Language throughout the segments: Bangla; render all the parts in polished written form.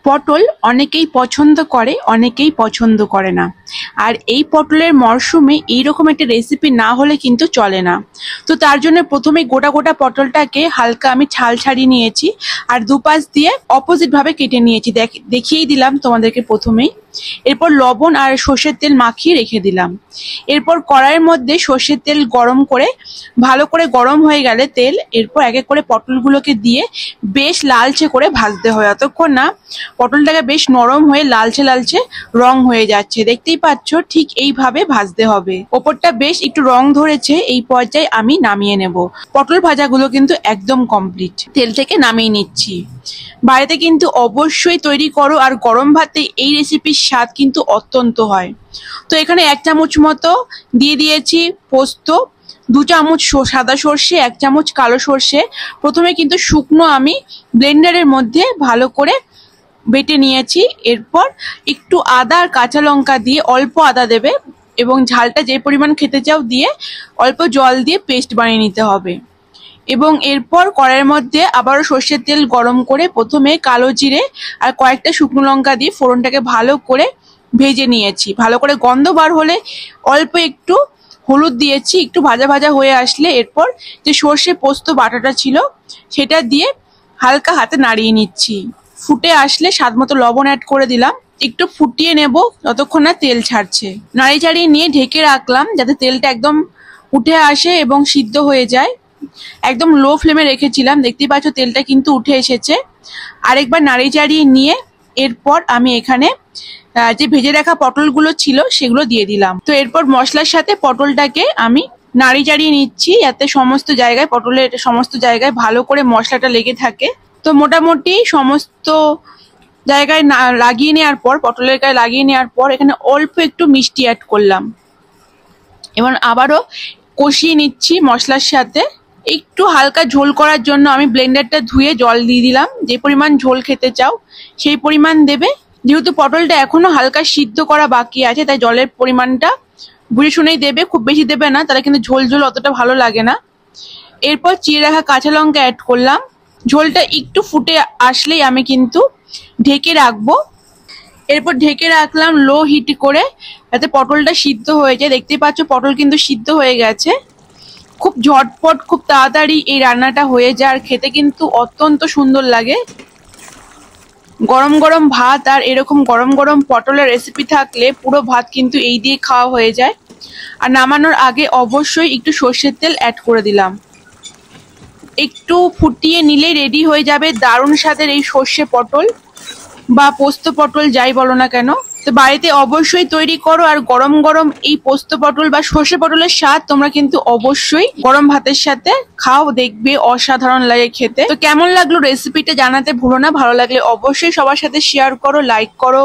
পটল অনেকেই পছন্দ করে, অনেকেই পছন্দ করে না। আর এই পটলের মরশুমে এইরকম একটা রেসিপি না হলে কিন্তু চলে না। তো তার জন্য প্রথমে গোটা গোটা পটলটাকে হালকা আমি ছাল ছাড়িয়ে নিয়েছি আর দুপাশ দিয়ে অপোজিট ভাবে কেটে নিয়েছি, দেখিয়েই দিলাম তোমাদেরকে প্রথমেই। এরপর লবণ আর সর্ষের তেল মাখিয়ে রেখে দিলাম। এরপর কড়াইয়ের মধ্যে সর্ষের তেল গরম করে ভালো করে গরম হয়ে গেলে তেল, এরপর এক এক করে পটলগুলোকে দিয়ে বেশ লালচে করে ভাজতে হয়, যতক্ষণ না পটলটাকে বেশ নরম হয়ে লালচে লালচে রং হয়ে যাচ্ছে। দেখতেই পাচ্ছ, ঠিক এইভাবে ভাজতে হবে। ওপরটা বেশ একটু রং ধরেছে, এই পর্যায়ে আমি নামিয়ে নেব। পটল ভাজাগুলো কিন্তু একদম কমপ্লিট, তেল থেকে নামিয়ে নিচ্ছি। বাড়িতে কিন্তু অবশ্যই তৈরি করো, আর গরম ভাতে এই রেসিপির স্বাদ কিন্তু অত্যন্ত হয়। তো এখানে 1 চামচ মতো দিয়ে দিয়েছি পোস্ত, 2 চামচ সাদা সর্ষে, 1 চামচ কালো সর্ষে। প্রথমে কিন্তু শুকনো আমি ব্লেন্ডারের মধ্যে ভালো করে বেটে নিয়েছি। এরপর একটু আদা আর কাঁচা লঙ্কা দিয়ে, অল্প আদা দেবে এবং ঝালটা যে পরিমাণ খেতে চাও দিয়ে অল্প জল দিয়ে পেস্ট বানিয়ে নিতে হবে। এবং এরপর কড়াইয়ের মধ্যে আবারও সর্ষের তেল গরম করে প্রথমে কালো জিরে আর কয়েকটা শুকনো লঙ্কা দিয়ে ফোড়নটাকে ভালো করে ভেজে নিয়েছি। ভালো করে গন্ধ বার হলে অল্প একটু হলুদ দিয়েছি। একটু ভাজা ভাজা হয়ে আসলে এরপর যে সর্ষে পোস্ত বাটাটা ছিল সেটা দিয়ে হালকা হাতে নাড়িয়ে নিচ্ছি। ফুটে আসলে স্বাদ মতো লবণ অ্যাড করে দিলাম। একটু ফুটিয়ে নেব যতক্ষণ না তেল ছাড়ছে। নাড়ি চাড়িয়ে নিয়ে ঢেকে রাখলাম যাতে তেলটা একদম উঠে আসে এবং সিদ্ধ হয়ে যায়। একদম লো ফ্লেমে রেখেছিলাম, দেখতেই পাচ্ছ তেলটা কিন্তু উঠে এসেছে। আরেকবার নাড়ি চাড়িয়ে নিয়ে এরপর আমি এখানে যে ভেজে রাখা পটলগুলো ছিল সেগুলো দিয়ে দিলাম। তো এরপর মশলার সাথে পটলটাকে আমি নাড়ি চাড়িয়ে নিচ্ছি যাতে সমস্ত জায়গায়, পটলের সমস্ত জায়গায় ভালো করে মশলাটা লেগে থাকে। তো মোটামুটি সমস্ত জায়গায় লাগিয়ে নেওয়ার পর, পটলের গায়ে লাগিয়ে নেওয়ার পর এখানে অল্প একটু মিষ্টি অ্যাড করলাম। এবার আবারও কষিয়ে নিচ্ছি মশলার সাথে। একটু হালকা ঝোল করার জন্য আমি ব্লেন্ডারটা ধুয়ে জল দিয়ে দিলাম। যে পরিমাণ ঝোল খেতে চাও সেই পরিমাণ দেবে। যেহেতু পটলটা এখনো হালকা সিদ্ধ করা বাকি আছে, তাই জলের পরিমাণটা বুঝে শুনেই দেবে, খুব বেশি দেবে না, তাহলে কিন্তু ঝোল ঝোল অতটা ভালো লাগে না। এরপর চিড়ে রাখা কাঁচা লঙ্কা অ্যাড করলাম। ঝোলটা একটু ফুটে আসলেই আমি কিন্তু ঢেকে রাখবো। এরপর ঢেকে রাখলাম লো হিট করে যাতে পটলটা সিদ্ধ হয়ে যায়। দেখতেই পাচ্ছ পটল কিন্তু সিদ্ধ হয়ে গেছে। খুব ঝটপট, খুব তাড়াতাড়ি এই রান্নাটা হয়ে যায়, আর খেতে কিন্তু অত্যন্ত সুন্দর লাগে। গরম গরম ভাত আর এরকম গরম গরম পটলের রেসিপি থাকলে পুরো ভাত কিন্তু এই দিয়ে খাওয়া হয়ে যায়। আর নামানোর আগে অবশ্যই একটু সর্ষের তেল অ্যাড করে দিলাম। একটু ফুটিয়ে নিলেই রেডি হয়ে যাবে দারুণ স্বাদের এই সর্ষে পটল বা পোস্ত পটল, যাই বলো না কেন। তো বাড়িতে অবশ্যই তৈরি করো, আর গরম গরম এই পোস্ত পটল বা সর্ষে পটলের স্বাদ তোমরা কিন্তু অবশ্যই গরম ভাতের সাথে খাও, দেখবে অসাধারণ লাগে খেতে। তো কেমন লাগলো রেসিপিটা জানাতে ভুলো না। ভালো লাগলে অবশ্যই সবার সাথে শেয়ার করো, লাইক করো,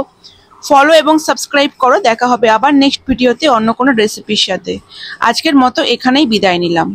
ফলো এবং সাবস্ক্রাইব করো। দেখা হবে আবার নেক্সট ভিডিওতে অন্য কোনো রেসিপির সাথে। আজকের মতো এখানেই বিদায় নিলাম।